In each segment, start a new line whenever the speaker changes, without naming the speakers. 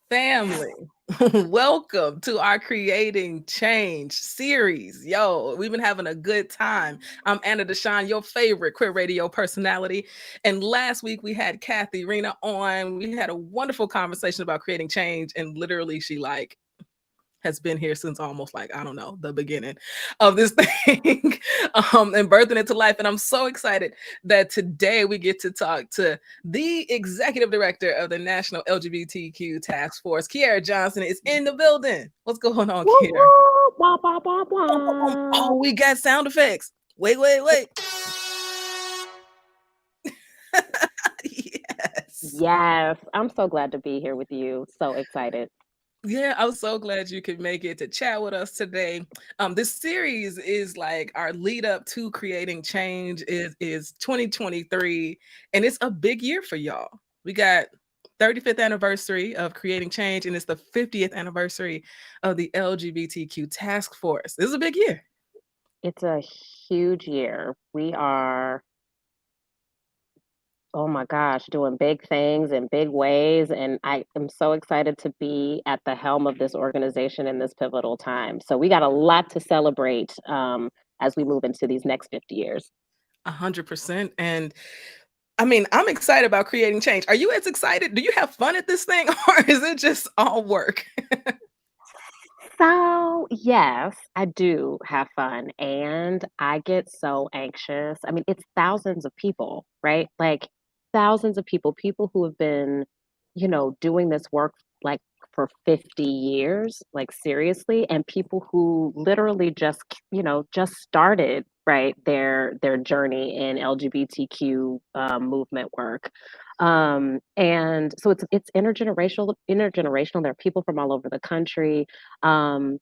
Family, welcome to our Creating Change series. Yo, we've been having a good time. I'm Anna DeShawn, your favorite queer radio personality. And last week we had Kathy Rena on. We had a wonderful conversation about creating change. And literally, she has been here since almost like I don't know the beginning of this thing and birthing it to life, and I'm so excited that today we get to talk to the executive director of the National LGBTQ Task Force. Kierra Johnson is in the building. What's going on,
Woo
Kierra?
woo, wah, wah, wah,
Oh,
wah.
we got sound effects. Wait. Yes.
Yes, I'm so glad to be here with you. So excited.
Yeah, I'm so glad you could make it to chat with us today. This series is like our lead up to creating change is 2023, and it's a big year for y'all. We got 35th anniversary of creating change, and it's the 50th anniversary of the LGBTQ task force. This is a big year.
It's a huge year. We are, oh my gosh, doing big things in big ways. And I am so excited to be at the helm of this organization in this pivotal time. So we got a lot to celebrate as we move into these next 50 years.
100%. And I mean, I'm excited about creating change. Are you as excited? Do you have fun at this thing, or is it just all work?
So, yes, I do have fun and I get so anxious. I mean, it's thousands of people, right? Like thousands of people, people who have been, doing this work like for 50 years, like seriously, and people who literally just, just started, right, their journey in LGBTQ movement work. And so it's intergenerational. There are people from all over the country, and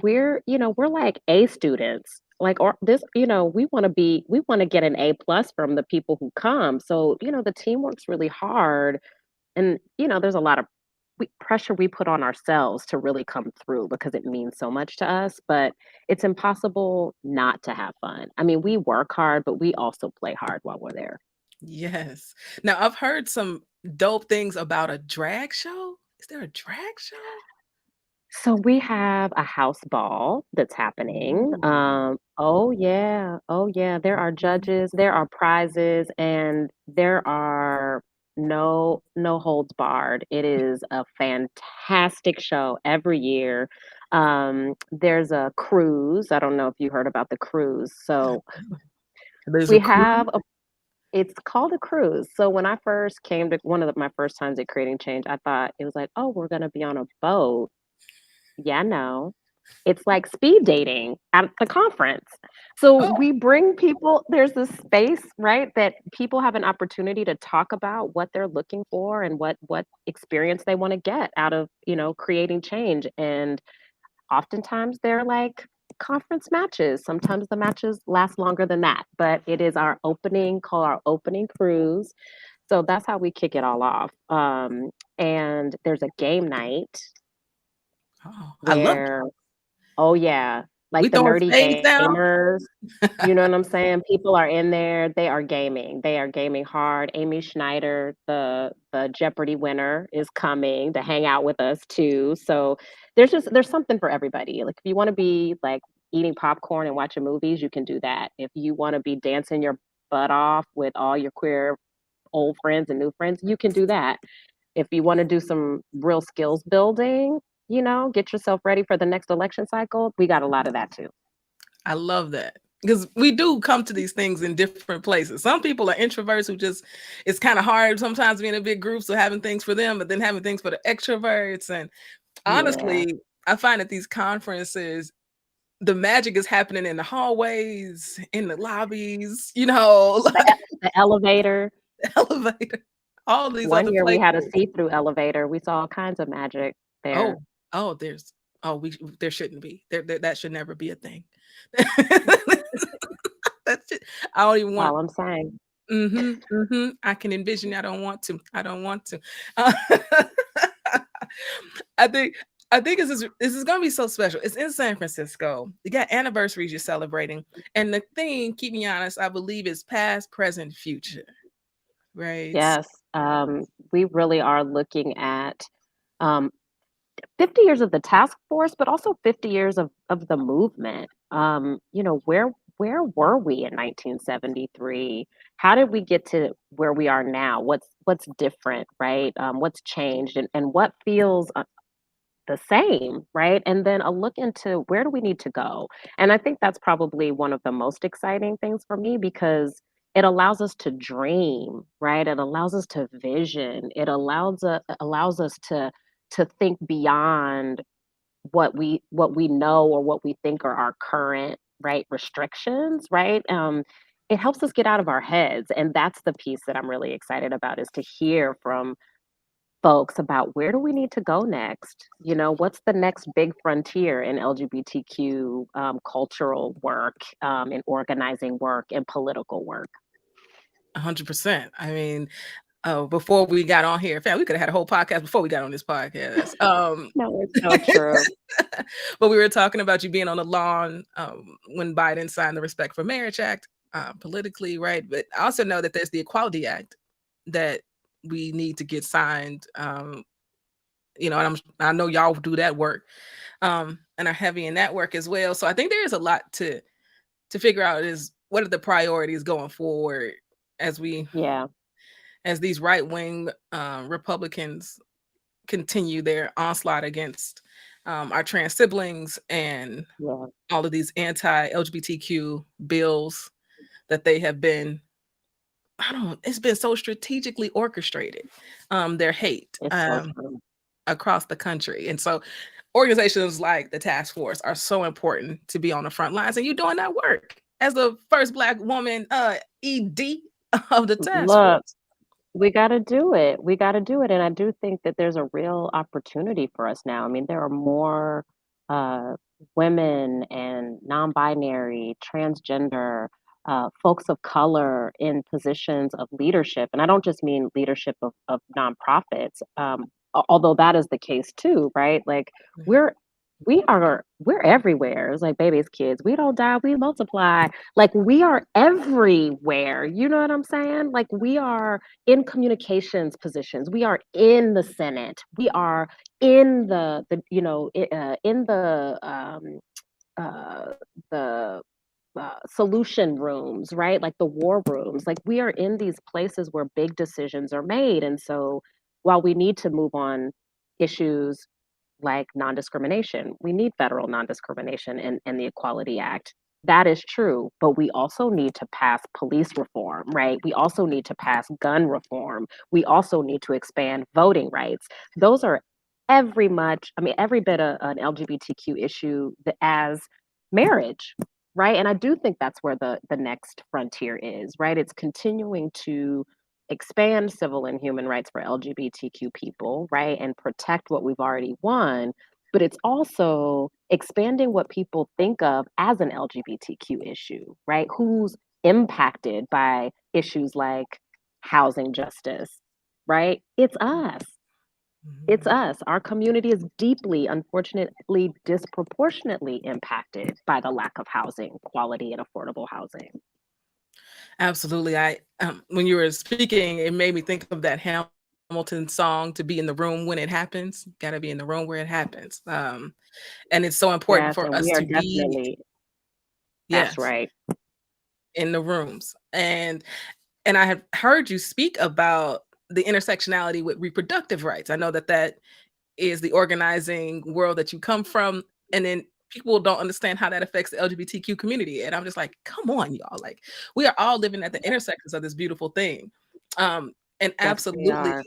we're like A students, like, or this, we want to get an A plus from the people who come. So the team works really hard, and there's a lot of pressure we put on ourselves to really come through because it means so much to us, but it's impossible not to have fun. I mean, we work hard, but we also play hard while we're there.
Yes. Now I've heard some dope things about a drag show. Is there a drag show?
So we have a house ball that's happening.
Ooh.
Oh yeah, oh yeah. There are judges, there are prizes, and there are no holds barred. It is a fantastic show every year. There's a cruise. I don't know if you heard about the cruise. So
There's a
we
crew.
have a it's called a cruise. So when I first came to one of my first times at Creating Change, I thought it was like, oh, we're gonna be on a boat. Yeah, no. It's like speed dating at the conference. So
Oh,
we bring people, there's this space, right, that people have an opportunity to talk about what they're looking for and what experience they want to get out of, creating change. And oftentimes they're like conference matches. Sometimes the matches last longer than that, but it is called our opening cruise. So that's how we kick it all off. And there's a game night
oh, I love it.
where, oh yeah,
We
like the
throwing
nerdy
spades down.
gamers, you know what I'm saying? People are in there, they are gaming. They are gaming hard. Amy Schneider, the Jeopardy winner, is coming to hang out with us too. So there's something for everybody. Like if you want to be like eating popcorn and watching movies, you can do that. If you want to be dancing your butt off with all your queer old friends and new friends, you can do that. If you want to do some real skills building, get yourself ready for the next election cycle, we got a lot of that too.
I love that. Because we do come to these things in different places. Some people are introverts who just, it's kind of hard sometimes being in big groups, so having things for them, but then having things for the extroverts. And
Yeah.
honestly, I find at these conferences, the magic is happening in the hallways, in the lobbies,
The elevator.
the elevator, all these
One
other
year we had a
places.
see-through elevator. We saw all kinds of magic there.
Oh, oh, there shouldn't be. That should never be a thing. That's it. I don't even want.
All I'm saying.
I can envision. I don't want to. I don't want to. Uh, I think. I think this is gonna be so special. It's in San Francisco. You got anniversaries you're celebrating, and the thing, keep me honest, I believe is past, present, future. Right?
Yes. We really are looking at 50 years of the task force, but also 50 years of the movement. Where were we in 1973? How did we get to where we are now? What's different, right? What's changed, and what feels the same, right? And then a look into where do we need to go. And I think that's probably one of the most exciting things for me because it allows us to dream, right? It allows us to vision. It allows us to think beyond what we know or what we think are our current right restrictions, right? It helps us get out of our heads, and that's the piece that I'm really excited about is to hear from folks about where do we need to go next? What's the next big frontier in LGBTQ cultural work, in organizing work, and political work?
100%. I mean, before we got on here, in fact, we could have had a whole podcast before we got on this podcast.
No, it's so true.
But we were talking about you being on the lawn when Biden signed the Respect for Marriage Act politically, right? But I also know that there's the Equality Act that we need to get signed. And I know y'all do that work and are heavy in that work as well. So I think there is a lot to figure out is what are the priorities going forward as we
Yeah,
as these right wing Republicans continue their onslaught against our trans siblings and
yeah,
all of these anti LGBTQ bills that they have been. I don't. It's been so strategically orchestrated. Their hate
it's so true.
across the country, and so organizations like the task force are so important to be on the front lines. And you're doing that work as the first Black woman ED of the task
Look,
force.
we got to do it. We got to do it. And I do think that there's a real opportunity for us now. I mean, there are more uh, women and non binary, transgender, folks of color in positions of leadership. And I don't just mean leadership of nonprofits, although that is the case too, right? Like, we're we're everywhere. It's like babies, kids. We don't die, we multiply. Like we are everywhere. You know what I'm saying? Like we are in communications positions. We are in the Senate. We are in in uh, the solution rooms, right? Like the war rooms. Like we are in these places where big decisions are made. And so while we need to move on issues like non discrimination, we need federal non discrimination and the Equality Act. That is true, but we also need to pass police reform, right? We also need to pass gun reform. We also need to expand voting rights. Those are every bit of an LGBTQ issue as marriage, right? And I do think that's where the next frontier is, right? It's continuing to expand civil and human rights for LGBTQ people, right? And protect what we've already won. But it's also expanding what people think of as an LGBTQ issue, right? Who's impacted by issues like housing justice, right? It's us. It's
Mhm.
us. Our community is deeply, unfortunately, disproportionately impacted by the lack of housing, quality, and affordable housing.
Absolutely. I when you were speaking, it made me think of that Hamilton song to be in the room when it happens. Got to be in the room where it happens. And it's so important
Yes,
for
and
us
we are
to be,
definitely, that's
yes,
right.
in the rooms. And I have heard you speak about the intersectionality with reproductive rights. I know that that is the organizing world that you come from, and then people don't understand how that affects the LGBTQ community, and I'm just like, "Come on, y'all, like, we are all living at the intersections of this beautiful thing." And
Yes, we
absolutely,
are.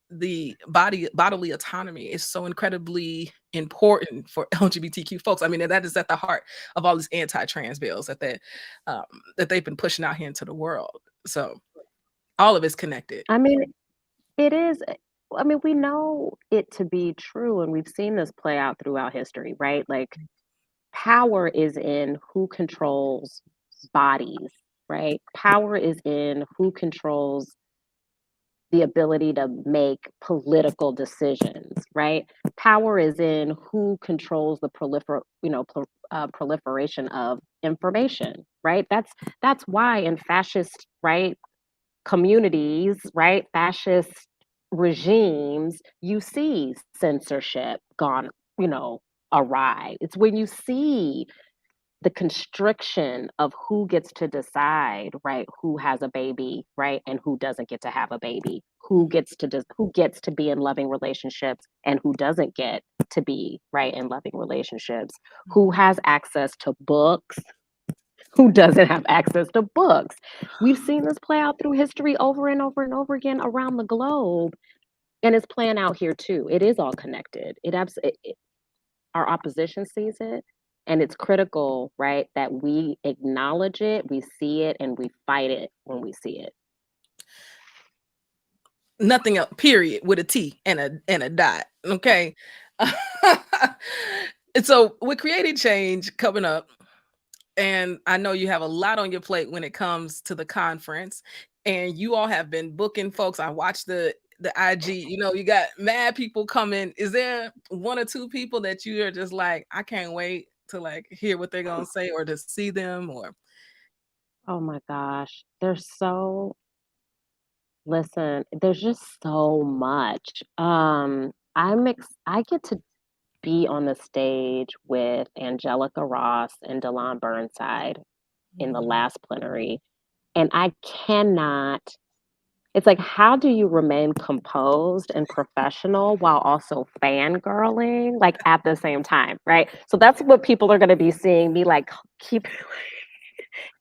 the bodily autonomy is so incredibly important for LGBTQ folks. I mean, and that is at the heart of all these anti-trans bills um, that they've been pushing out here into the world. So, all of it's connected.
I mean, it is. I mean, we know it to be true, and we've seen this play out throughout history, right? Like, power is in who controls bodies, right? Power is in who controls the ability to make political decisions, right? Power is in who controls the proliferation of information, right? That's why in fascist, right, communities, right, fascist regimes, you see censorship gone, you know, awry. It's when you see the constriction of who gets to decide, right, who has a baby, right, and who doesn't get to have a baby, who gets to be in loving relationships and who doesn't get to be, right, in loving relationships, who
Mhm.
has access to books, who doesn't have access to books. We've seen this play out through history over and over and over again around the globe, and it's playing out here too. It is all connected. Our opposition sees it, and it's critical, right, that we acknowledge it, we see it, and we fight it when we see it.
Nothing else, period, with a T and a dot. Okay. And so we're creating change coming up. And I know you have a lot on your plate when it comes to the conference. And you all have been booking folks. I watched the IG, you got mad people coming. Is there one or two people that you are just like, I can't wait to like hear what they're gonna say or to see them or
Oh my gosh. There's just so much. I get to be on the stage with Angelica Ross and Delon Burnside in the
Mhm.
last plenary, and I cannot. It's like, how do you remain composed and professional while also fangirling, like, at the same time, right? So that's what people are gonna be seeing me, like, keep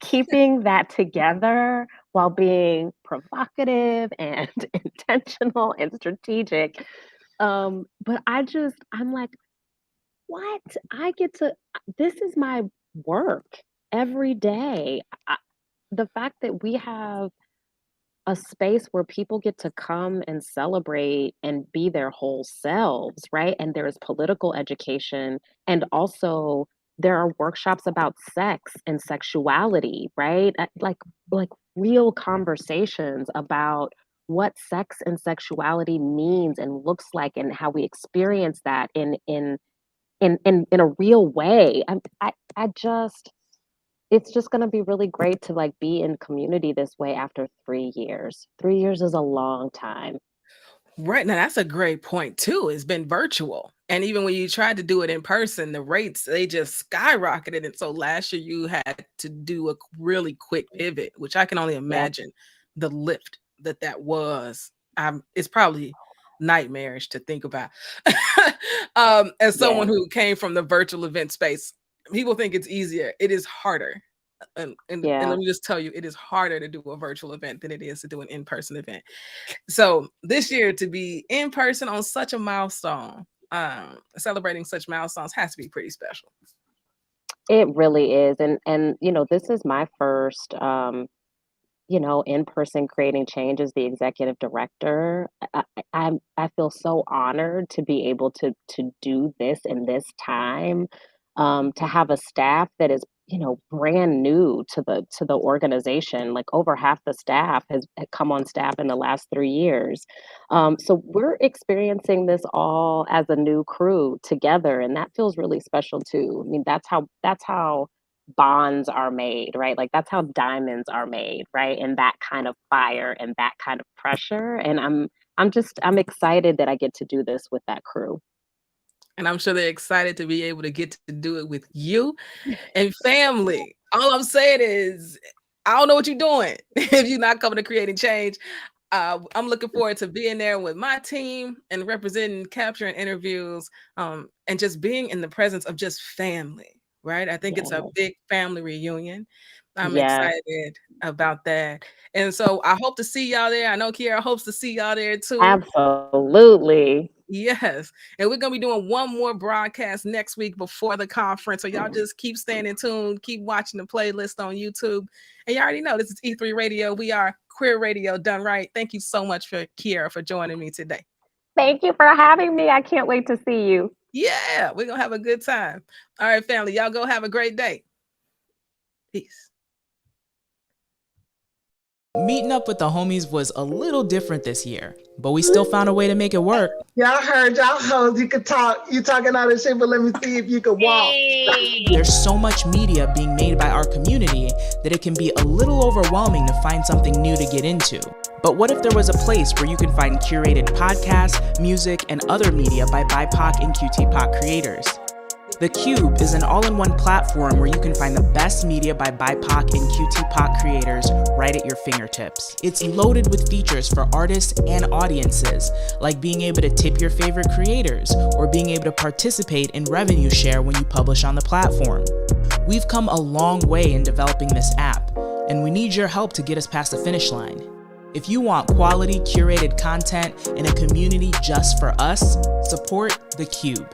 keeping that together while being provocative and intentional and strategic. But I'm like, "What? I get to this is my work every day." The fact that we have a space where people get to come and celebrate and be their whole selves, right? And there's political education, and also there are workshops about sex and sexuality, right? Like real conversations about what sex and sexuality means and looks like and how we experience that in a real way. I just it's just gonna be really great to, like, be in community this way after 3 years. 3 years is a long time.
Right, now that's a great point too. It's been virtual. And even when you tried to do it in person, the rates they just skyrocketed. And so last year you had to do a really quick pivot, which I can only
Yep,
imagine the lift that was. It's probably nightmarish to think about. As someone
yeah,
who came from the virtual event space, people think it's easier. It is harder. And
yeah.
let me just tell you, it is harder to do a virtual event than it is to do an in-person event. So this year to be in person on such a milestone, celebrating such milestones has to be pretty special.
It really is, and, this is my first, in-person creating change as the executive director. I feel so honored to be able to do this in this time, to have a staff that is, brand new to the organization. Like over half the staff has had come on staff in the last 3 years. So we're experiencing this all as a new crew together, and that feels really special too. I mean, that's how bonds are made, right? Like that's how diamonds are made, right? And that kind of fire and that kind of pressure. And I'm excited that I get to do this with that crew.
And I'm sure they're excited to be able to get to do it with you and family. All I'm saying is, I don't know what you're doing if you're not coming to creating change. I'm looking forward to being there with my team and representing, capturing interviews, and just being in the presence of just family. Right? I think it's a
Yes.
big family reunion. I'm
Yes.
excited about that, and so I hope to see y'all there. I know Kierra hopes to see y'all there too.
Absolutely.
Yes, and we're gonna be doing one more broadcast next week before the conference, so y'all just keep staying in tune, keep watching the playlist on YouTube, and you already know this is E3 Radio. We are queer radio done right. Thank you so much for Kierra for joining me today.
Thank you for having me. I can't wait to see you.
Yeah, we're gonna have a good time. All right, family, y'all go have a great day. Peace.
Meeting up with the homies was a little different this year, but we still found a way to make it work.
Y'all heard y'all hoes, you could talk. You talking all this shit, but let me see if you could walk.
There's so much media being made by our community that it can be a little overwhelming to find something new to get into. But what if there was a place where you can find curated podcasts, music, and other media by BIPOC and QTPOC creators? The Cube is an all-in-one platform where you can find the best media by BIPOC and QTPOC creators right at your fingertips. It's loaded with features for artists and audiences, like being able to tip your favorite creators or being able to participate in revenue share when you publish on the platform. We've come a long way in developing this app, and we need your help to get us past the finish line. If you want quality, curated content in a community just for us, support The Cube.